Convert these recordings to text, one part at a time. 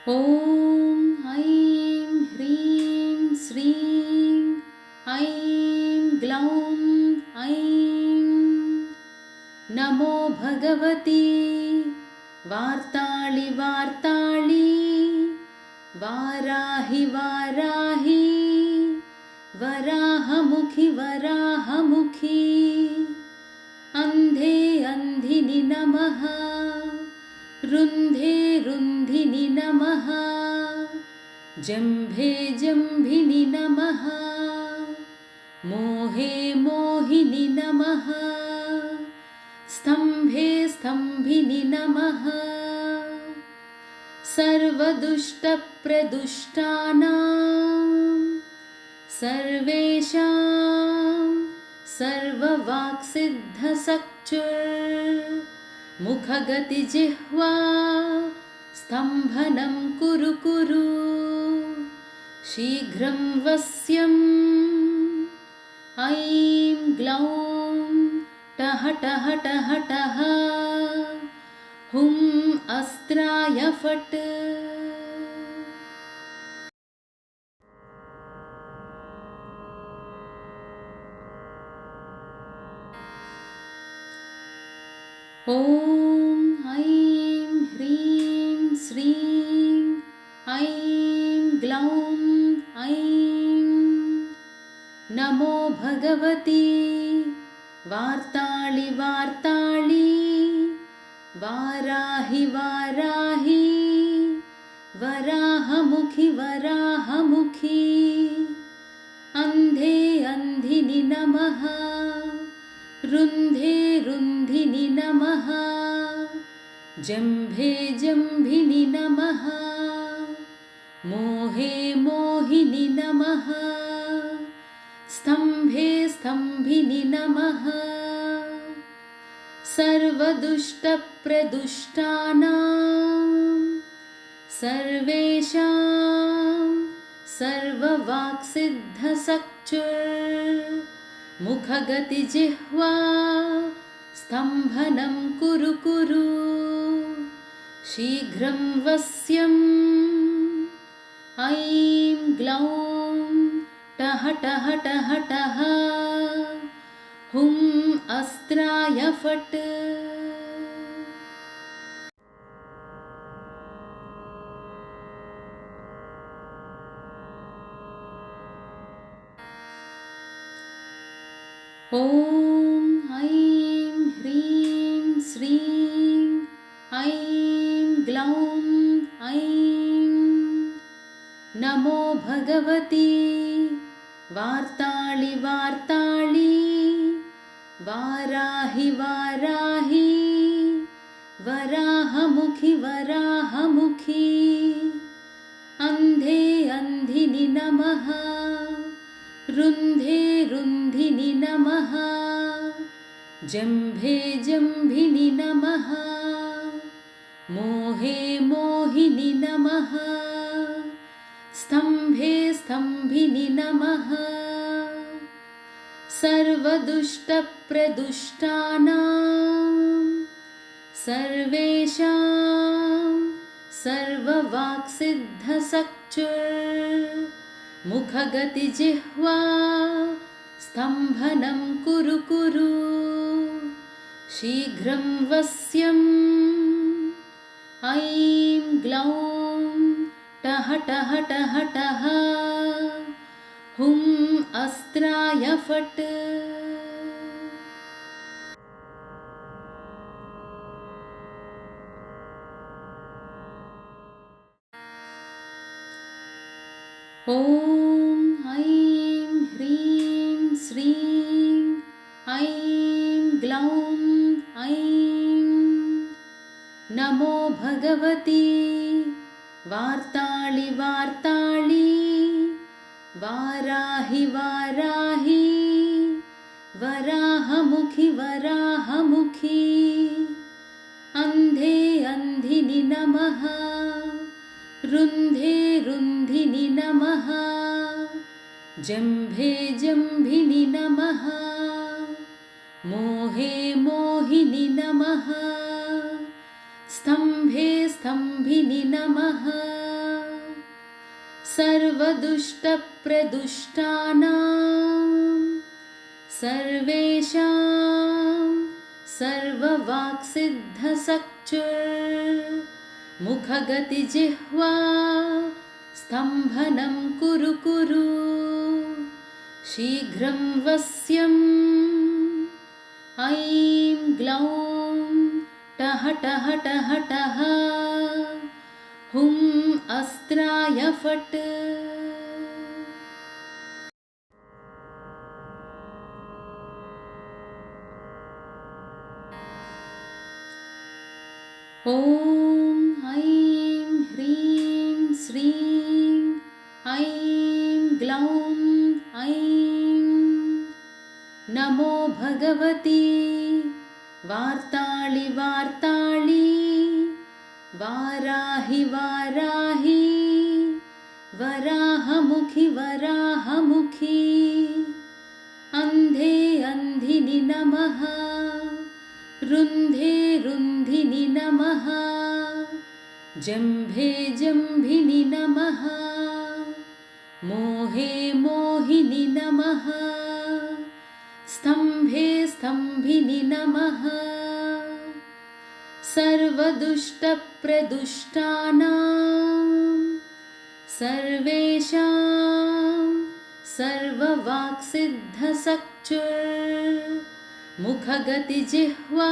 ॐ ऐं ह्रीं श्रीं ऐं ग्लौं ऐं नमो भगवती वार्ताळि वार्ताळि वाराहि वाराहि वराहमुखि वराहमुखि अन्धे अन्धिनि नमः रुन्धे रुन्धिनि नमः जम्भे जम्भिनि नमः मोहे मोहिनि नमः स्तम्भे स्तम्भिनि नमः सर्वदुष्टप्रदुष्टानां सर्वेषां सर्ववाक्सिद्धसक्चुर्मुखगतिजिह्वा स्तम्भनं कुरु कुरु शीघ्रं वस्यम् ऐं ग्लौं टः टः टः टः हुं अस्त्राय फट्। ॐ ऐं ह्रीं श्रीं ऐं ग्लौं ऐं नमो भगवती वार्ताळि वार्ताळि वाराहि वाराहि वराहमुखि वराहमुखि अन्धे अन्धिनि नमः रुन्धे रुन्धिनि नमः जम्भे जम्भिनि नमः मोहे मोहिनि नमः स्तम्भे स्तम्भिनि नमः सर्वदुष्टप्रदुष्टानां सर्वेषां सर्ववाक्सिद्धसक्चुर्मुखगतिजिह्वा स्तम्भनं कुरु कुरु शीघ्रं वस्यम् ऐं ग्लौं टः टः टः टः हुं अस्त्राय फट्। ॐ ऐं ह्रीं श्रीं ऐं ग्लौं ऐं नमो भगवती वार्ताळि वार्ताळि वाराहि वाराहि वराहमुखि वराहमुखि अन्धे अन्धिनि नमः रुन्धे रुन्धिनि नमः जम्भे जम्भिनि नमः मोहे मोहिनि नमः स्तम्भे स्तम्भिनि नमः सर्वदुष्टप्रदुष्टानां सर्वेषां सर्ववाक्सिद्धसक्चुर्मुखगतिजिह्वा स्तम्भनं कुरु कुरु शीघ्रं वस्यम् ऐं ग्लौं टः टः टः टः हुं अस्त्राय फट्। ॐ ऐं ह्रीं श्रीं ऐं ग्लौं ऐं नमो भगवती वार्ताळि वार्ताळि वाराहि वाराहि वराहमुखि वराहमुखि अन्धे अन्धिनि नमः रुन्धे रुन्धिनि नमः जम्भे जम्भिनि नमः मोहे मोहिनि नमः स्तम्भे स्तम्भिनि नमः सर्वदुष्टप्रदुष्टानां सर्वेषां सर्ववाक्सिद्धसक्चुर्मुखगतिजिह्वा स्तम्भनं कुरु कुरु शीघ्रं वस्यम् ऐं ग्लौं टः टः टः टः हुं अस्त्राय फट्। ॐ ऐं ह्रीं श्रीं ऐं ग्लौं ऐं नमो भगवती वार्ताळि वार्ताळि वाराहि वाराहि वराहमुखि वराहमुखि अन्धे अन्धिनि नमः रुन्धे रुन्धिनि नमः जम्भे जम्भिनि नमः मोहे मोहिनि नमः स्तम्भे स्तम्भिनि नमः सर्वदुष्टप्रदुष्टानां सर्वेषां सर्ववाक्सिद्धसक्चुर्मुखगतिजिह्वा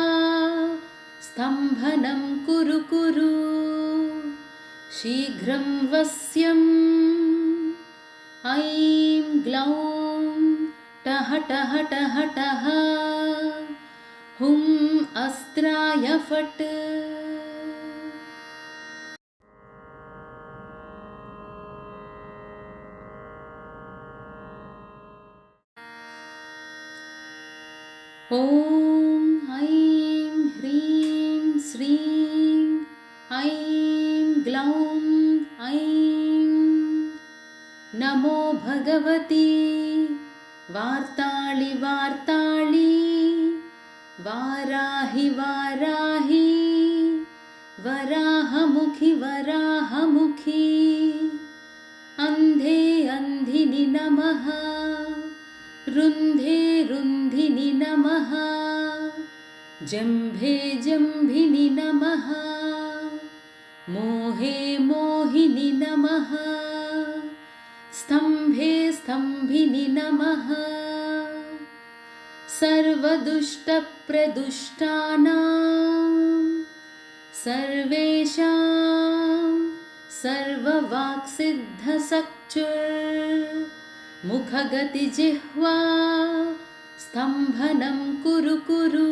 स्तम्भनं कुरु कुरु शीघ्रं वस्यम् ऐं ग्लौं टः टः टः टः हुं अस्त्राय फट्। ॐ ऐं ह्रीं श्रीं ऐं ग्लौं ऐं नमो भगवती वार्ताळि वार्ताळि वाराहि वाराहि वराहमुखि वराहमुखि अन्धे अन्धिनि नमः रुन्धे रुन्धिनि नमः जम्भे जम्भिनि नमः मोहे मोहिनि नमः स्तम्भे स्तम्भिनि नमः सर्वदुष्टप्रदुष्टानां सर्वेषां सर्ववाक्सिद्धसक्चुर्मुखगतिजिह्वा स्तम्भनं कुरु कुरु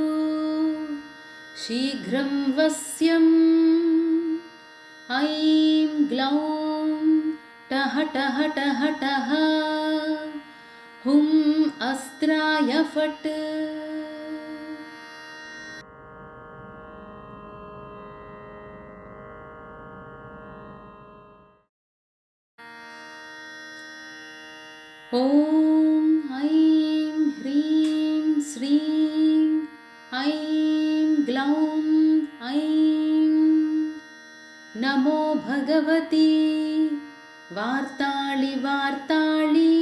शीघ्रं वस्यम् ऐं ग्लौं टः टः टः टः हुं अस्त्राय फट्। ॐ ऐं ह्रीं श्रीं ऐं ग्लौं ऐं नमो भगवती वार्ताळि वार्ताळि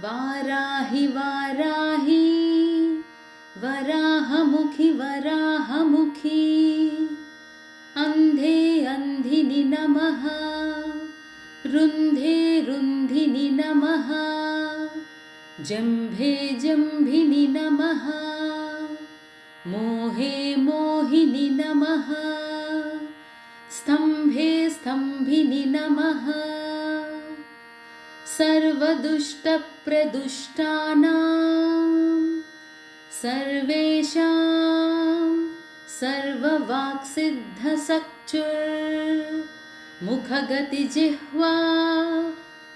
वाराहि वाराहि वराहमुखि वराहमुखि अन्धे अन्धिनि नमः रुन्धे रुन्धिनि नमः जम्भे जम्भिनि नमः मोहे मोहिनि नमः स्तम्भे स्तम्भिनि नमः सर्वदुष्टप्रदुष्टानां सर्वेषां सर्ववाक्सिद्धसक्चुर्मुखगतिजिह्वा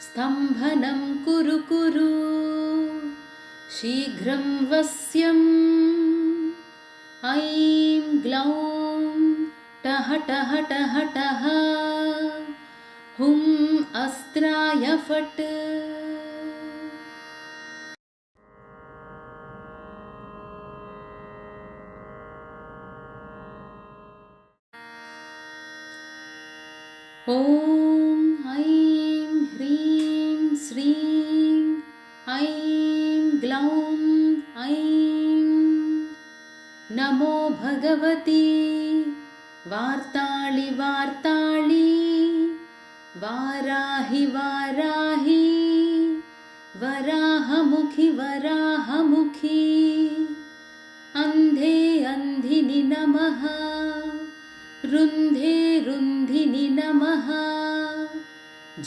स्तम्भनं कुरु कुरु शीघ्रं वस्यम् ऐं ग्लौं टः टः टः टः हुं अस्त्राय फट्। ॐ ऐं नमो भगवती वार्ताळि वार्ताळि वाराहि वाराहि वराहमुखि वराहमुखि अन्धे अन्धिनि नमः रुन्धे रुन्धिनि नमः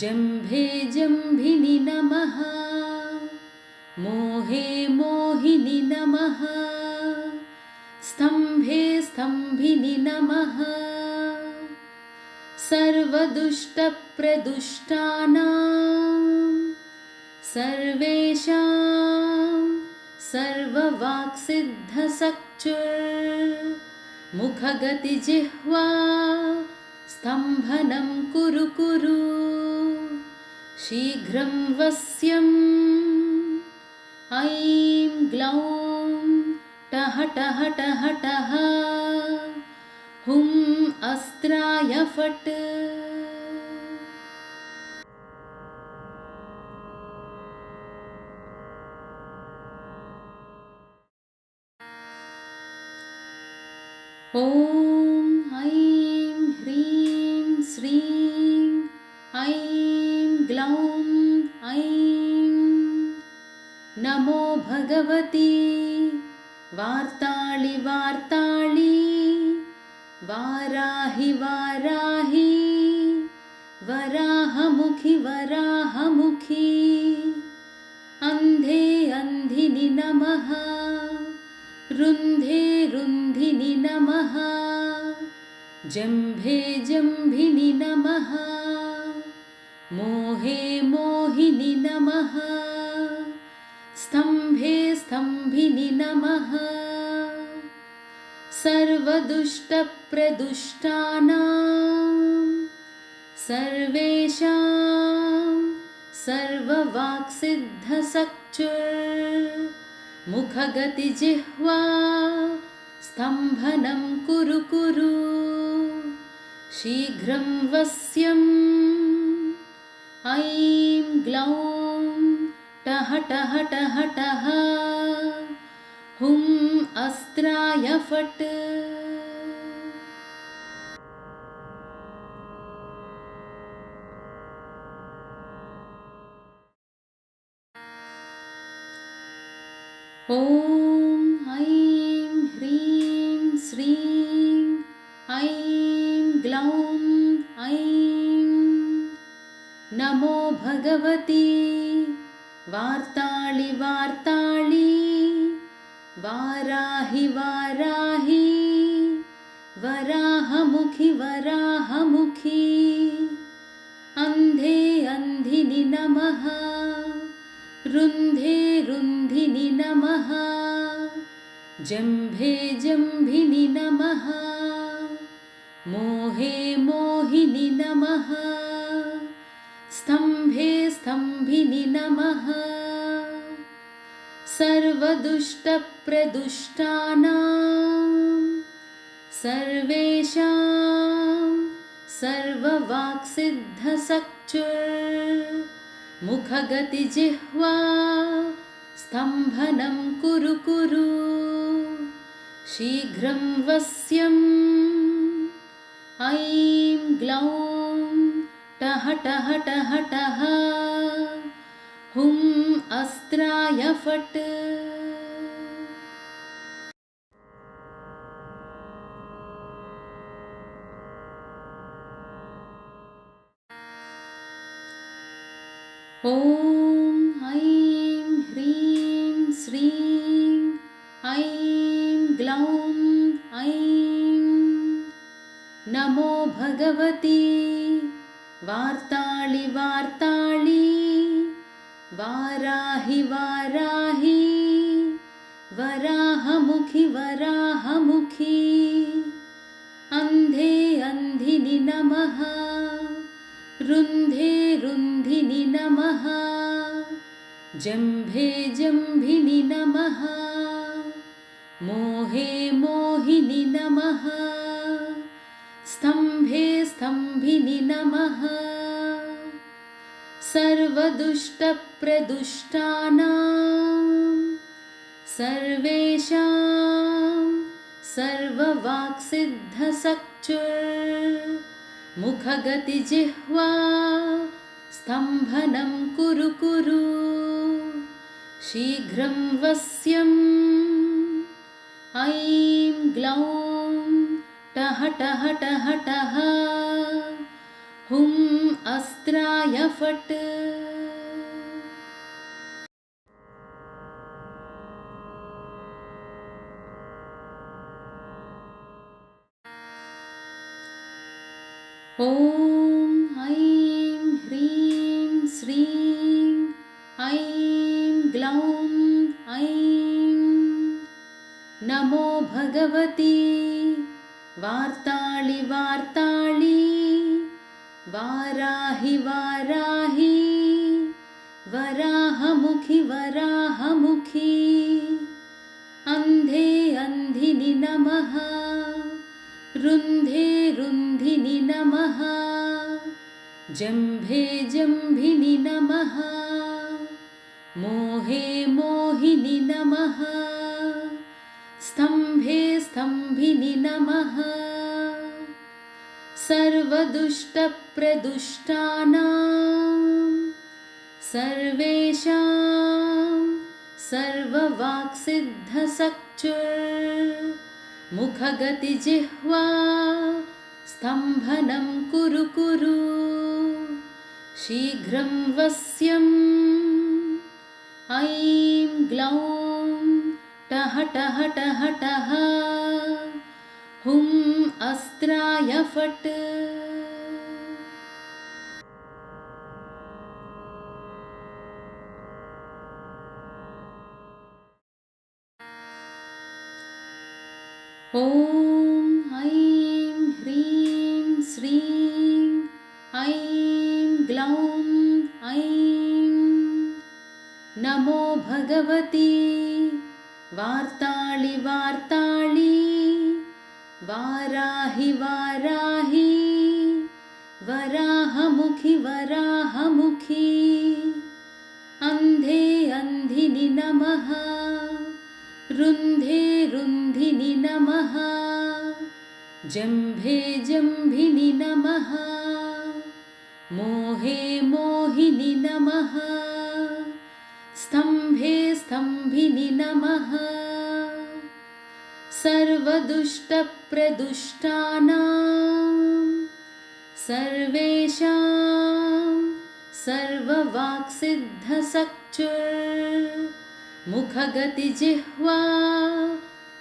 जम्भे जम्भिनि नमः मोहे मोहिनि नमः स्तम्भे स्तम्भिनि नमः सर्वदुष्टप्रदुष्टानां सर्वेषां सर्ववाक्सिद्धसक्चुर्मुखगतिजिह्वा स्तम्भनं कुरु कुरु शीघ्रं वस्यम् ऐं ग्लौं टः टः टः टः हुं अस्त्राय फट् ॐ ऐं ह्रीं श्रीं ऐं ग्लौं ऐं नमो भगवती वार्ताळि वार्ताळि वाराहि वाराहि वराहमुखि वराहमुखि अन्धे अन्धिनि नमः रुन्धे रुन्धिनि नमः जम्भे जम्भिनि नमः मोहे मोहिनि नमः स्तम्भे स्तम्भिनि नमः सर्वदुष्टप्रदुष्टानां सर्वेषां सर्ववाक्सिद्धसक्चुर्मुखगतिजिह्वा स्तम्भनं कुरु कुरु शीघ्रं वस्यम् ऐं ग्लौं टः टः टः टः हुं अस्त्राय फट् ॐ ऐं ह्रीं श्रीं ऐं ग्लौं ऐं नमो भगवती वार्ताळि वार्ताळि वाराहि वाराहि वराहमुखि वराहमुखि अन्धे अन्धिनि नमः रुन्धे रुन्धिनि नमः जम्भे जम्भिनि नमः मोहे मोहिनि नमः स्तम्भे स्तम्भिनि नमः सर्वदुष्टप्रदुष्टानां सर्वेषां सर्ववाक्सिद्धसक्चुर्मुखगतिजिह्वा स्तम्भनं कुरु कुरु शीघ्रं वस्यम् ऐं ग्लौं टः टः टः टः हुं अस्त्राय फट् ॐ ऐं ह्रीं श्रीं ऐं ग्लौं ऐं नमो भगवती वार्ताळि वार्ताळि वाराहि वाराहि वराहमुखि वराहमुखि अन्धे अन्धिनि नमः रुन्धे रुन्धिनि नमः जम्भे जम्भिनि नमः मोहे मोहिनि नमः स्तम्भे स्तम्भिनि नमः सर्वदुष्टप्रदुष्टानां सर्वेषां सर्ववाक्सिद्धसक्चुर्मुखगतिजिह्वा स्तम्भनं कुरु कुरु शीघ्रं वस्यम् ऐं ग्लौं टः टः टः टः हुं अस्त्राय फट्। ॐ ऐं ह्रीं श्रीं ऐं ग्लौं ऐं नमो भगवती वार्ताळि वार्ताळि वाराहि वाराहि वराहमुखि वराहमुखि अन्धे अन्धिनि नमः रुन्धे रुन्धिनि नमः जम्भे जम्भिनि नमः मोहे मोहिनि नमः स्तम्भे स्तम्भिनि नमः सर्वदुष्टप्रदुष्टानां सर्वेषां सर्ववाक्सिद्धसक्चुर्मुखगतिजिह्वा स्तम्भनं कुरु कुरु शीघ्रं वस्यम् ऐं ग्लौं टः टः टः टः हुं अस्त्राय फट्। ॐ ऐं ह्रीं श्रीं ऐं ग्लौं ऐं नमो भगवती वार्ताळि वार्ताळि वाराहि वाराहि वराहमुखि वराहमुखि अन्धे अन्धिनि नमः रुन्धे रुन्धिनि नमः जम्भे जम्भिनि नमः मोहे मोहिनि नमः स्तम्भे स्तम्भिनि नमः सर्वदुष्टप्रदुष्टानां सर्वेषां सर्ववाक्सिद्धसक्चुर्मुखगतिजिह्वा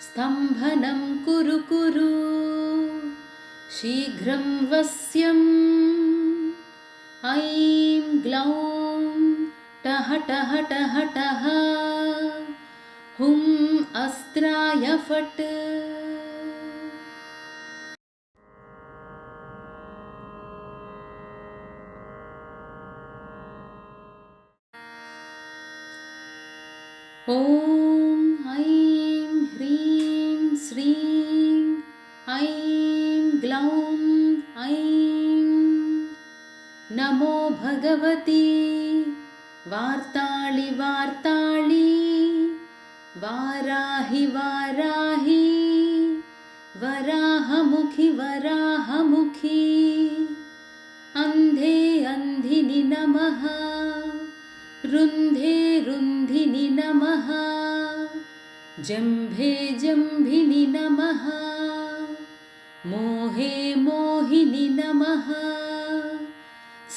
स्तम्भनं कुरु कुरु शीघ्रं वस्यम् ऐं ग्लौं टः टः टः टः हुं अस्त्राय फट्। ॐ ऐं ह्रीं श्रीं ऐं ग्लौं ऐं नमो भगवती वार्ताळि वार्ताळि वाराहि वाराहि वराहमुखि वराहमुखि अन्धे अन्धिनि नमः रुन्धे रुन्धिनि नमः जम्भे जम्भिनि नमः मोहे मोहिनि नमः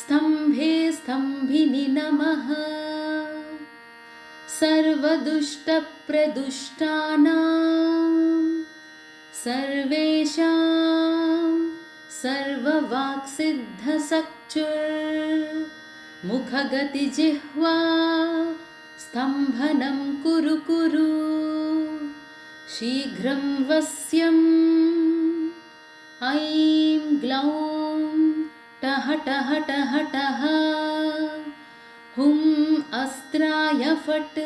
स्तम्भे स्तम्भिनि नमः सर्वदुष्टप्रदुष्टानां सर्वेषां सर्ववाक्सिद्धसक्चुर्मुखगतिजिह्वा स्तम्भनं कुरु कुरु शीघ्रं वस्यम् ऐं ग्लौं टः टः टः टः हुं अस्त्राय फट्।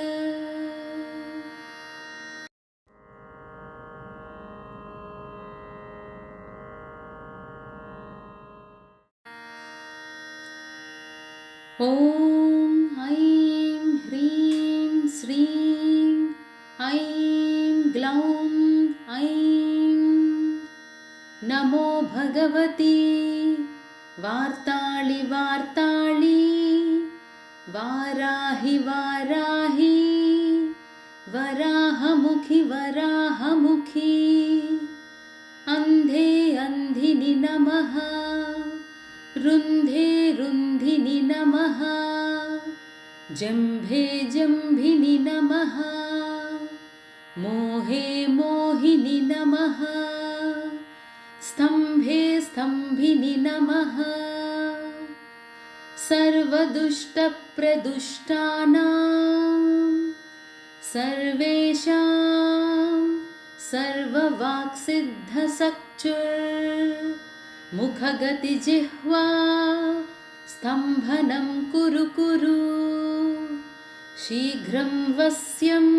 ॐ ऐं ह्रीं श्रीं ऐं ग्लौं ऐं नमो भगवती वार्ताळि वार्ताळि वाराहि वाराहि वराहमुखि वराहमुखि अन्धे अन्धिनि नमः रुन्धे रुन्धिनि नमः जम्भे जम्भिनि नमः मोहे मोहिनि नमः स्तम्भे स्तम्भिनि नमः सर्वदुष्टप्रदुष्टानां सर्वेषां सर्ववाक्सिद्धसक्चुर्मुखगतिजिह्वा स्तम्भनं कुरु कुरु शीघ्रं वस्यम्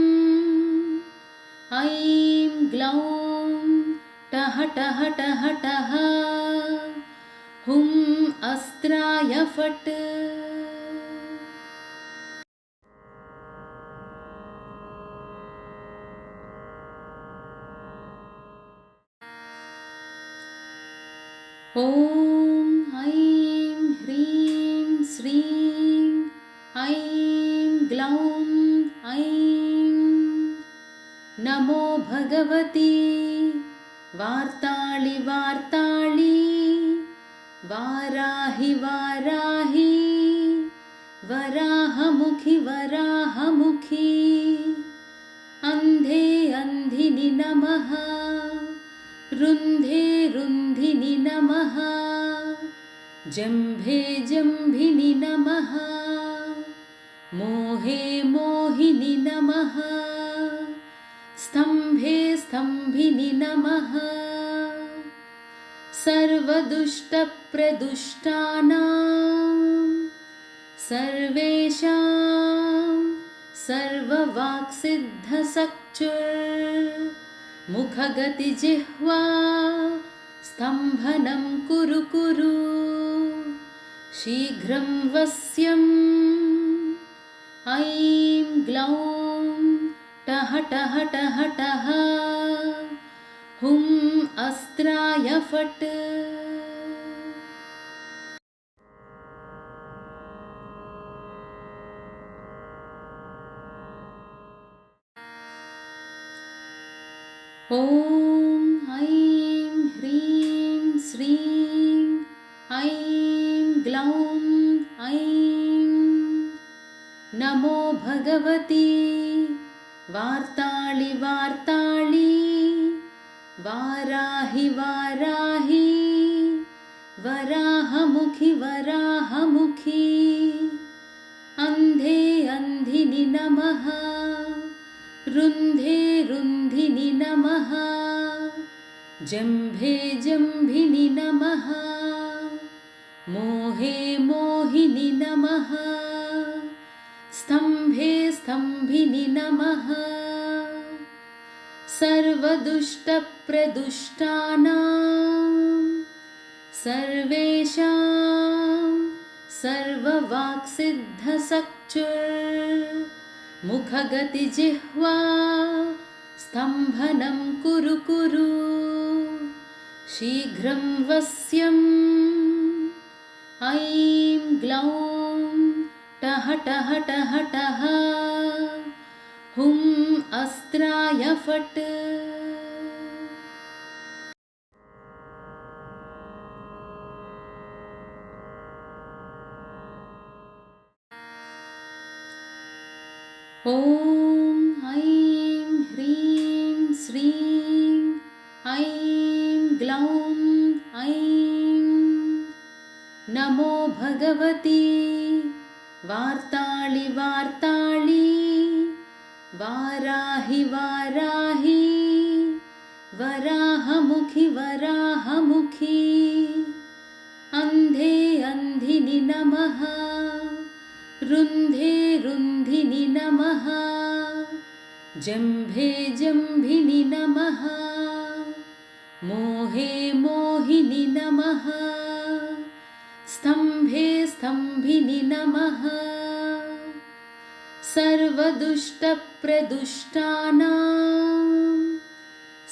ऐं ग्लौं टः टः टः टः हुं अस्त्राय फट्। ॐ ऐं ह्रीं श्रीं ऐं ग्लौं ऐं नमो भगवती वार्ताळि वार्ताळि वाराहि वाराहि वराहमुखि वराहमुखि अन्धे अन्धिनि नमः रुन्धे रुन्धिनि नमः जम्भे जम्भिनि नमः मोहे मोहिनि नमः स्तम्भे स्तम्भिनि नमः सर्वदुष्टप्रदुष्टानां सर्वेषां सर्ववाक्सिद्धसक्चुर्मुखगतिजिह्वा स्तम्भनं कुरु कुरु शीघ्रं वस्यम् ऐं ग्लौं टः टः टः टः हुं अस्त्राय फट्। ॐ ऐं ह्रीं श्रीं ऐं ग्लौं ऐं नमो भगवती वार्ताळि वार्ताळि वाराहि वाराहि वराहमुखि वराहमुखि अन्धे अन्धिनि नमः रुन्धे रुन्धिनि नमः जम्भे जम्भिनि नमः मोहे मोहिनि नमः स्तम्भे स्तम्भिनि नमः सर्वदुष्टप्रदुष्टानां सर्वेषां सर्ववाक्सिद्धसक्चुर्मुखगतिजिह्वा स्तम्भनं कुरु कुरु शीघ्रं वस्यम् ऐं ग्लौं टः टः टः टः हुं अस्त्राय फट्। ॐ ऐं ह्रीं श्रीं ऐं ग्लौं ऐं नमो भगवती वार्ताळि वार्ताळि वाराहि वाराहि वराहमुखि वराहमुखि अन्धे अन्धिनि नमः रुन्धे रुन्धिनि नमः जम्भे जम्भिनि नमः मोहे मोहिनि नमः स्तम्भे स्तम्भिनि नमः सर्वदुष्टप्रदुष्टानां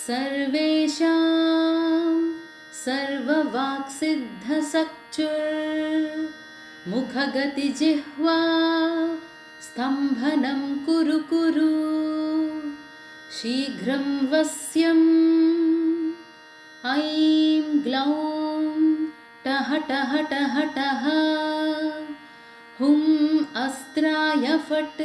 सर्वेषां सर्ववाक्सिद्धसक्चुर्मुखगतिजिह्वा स्तम्भनं कुरु कुरु शीघ्रं वस्यम् ऐं ग्लौं टः टः टः टः हुं अस्त्राय फट्।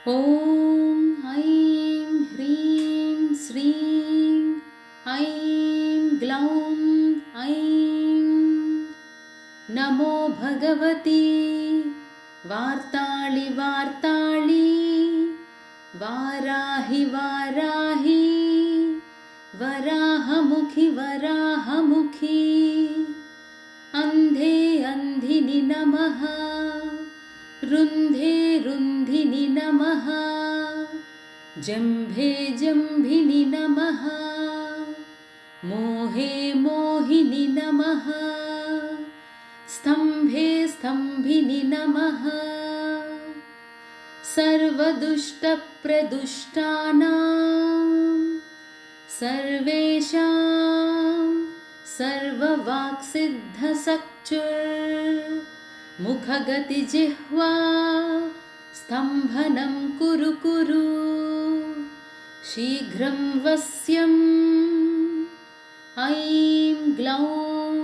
ॐ ऐं ह्रीं श्रीं ऐं ग्लौं ऐं नमो भगवती वार्ताळि वार्ताळि वाराहि वाराहि वराहमुखि वराहमुखि अन्धे अन्धिनि नमः रुन्धे रुन्धिनि नमः जम्भे जम्भिनि नमः मोहे मोहिनि नमः स्तम्भे स्तम्भिनि नमः सर्वदुष्टप्रदुष्टानां सर्वेषां सर्ववाक्सिद्धसक्चुर्मुखगतिजिह्वा स्तम्भनं कुरु कुरु शीघ्रं वस्यम् ऐं ग्लौं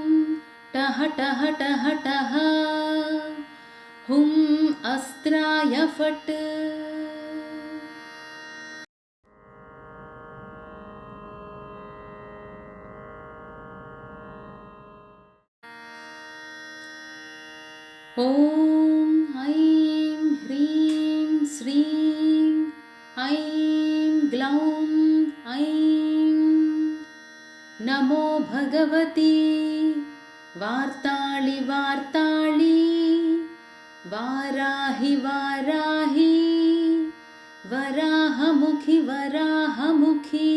टः टः टः टः हुं अस्त्राय फट्। ॐ ऐं ह्रीं श्रीं ऐं ग्लौं ऐं नमो भगवती वार्ताळि वार्ताळि वाराहि वाराहि वराहमुखि वराहमुखि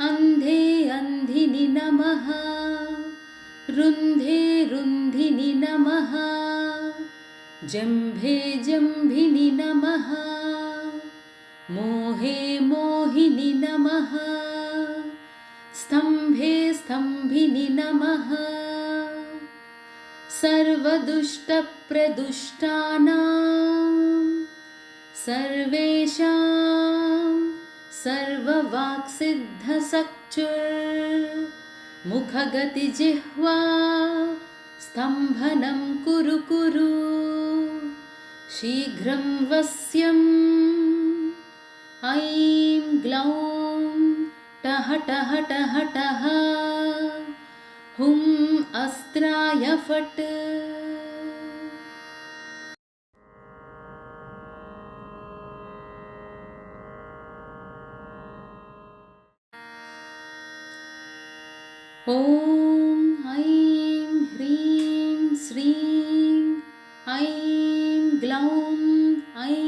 अन्धे अन्धिनि नमः रुन्धे रुन्धिनि नमः जम्भे जम्भिनि नमः मोहे मोहिनि नमः स्तम्भे स्तम्भिनि नमः सर्वदुष्टप्रदुष्टानां सर्वेषां सर्ववाक्सिद्धसक्चुर्मुखगतिजिह्वा स्तम्भनं कुरु कुरु शीघ्रं वस्यम् ऐं ग्लौं टः टः टः टः हुं अस्त्राय फट्। ॐ ऐं ह्रीं श्रीं ऐं ग्लौं ऐं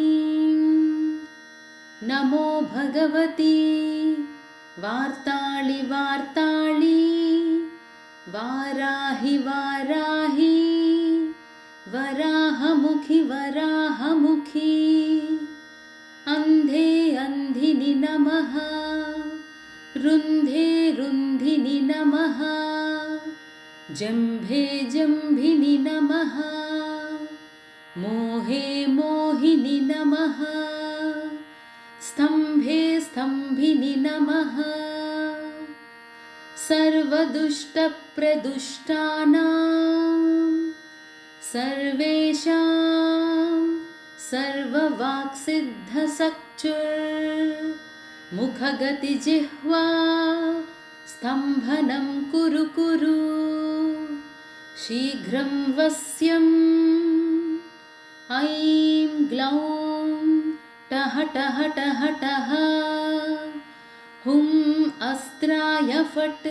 नमो भगवती वार्ताळि वार्ताळि वाराहि वाराहि वराहमुखि वराहमुखि अन्धे अन्धिनि नमः रुन्धे रुन्धिनि नमः जम्भे जम्भिनि नमः मोहे मोहिनि नमः स्तम्भे स्तम्भिनि नमः सर्वदुष्टप्रदुष्टानां सर्वेषां सर्ववाक्सिद्धसक्चुर्मुखगतिजिह्वा स्तम्भनं कुरु कुरु शीघ्रं वस्यम् ऐं ग्लौं टः टः टः टः हुं अस्त्राय फट्।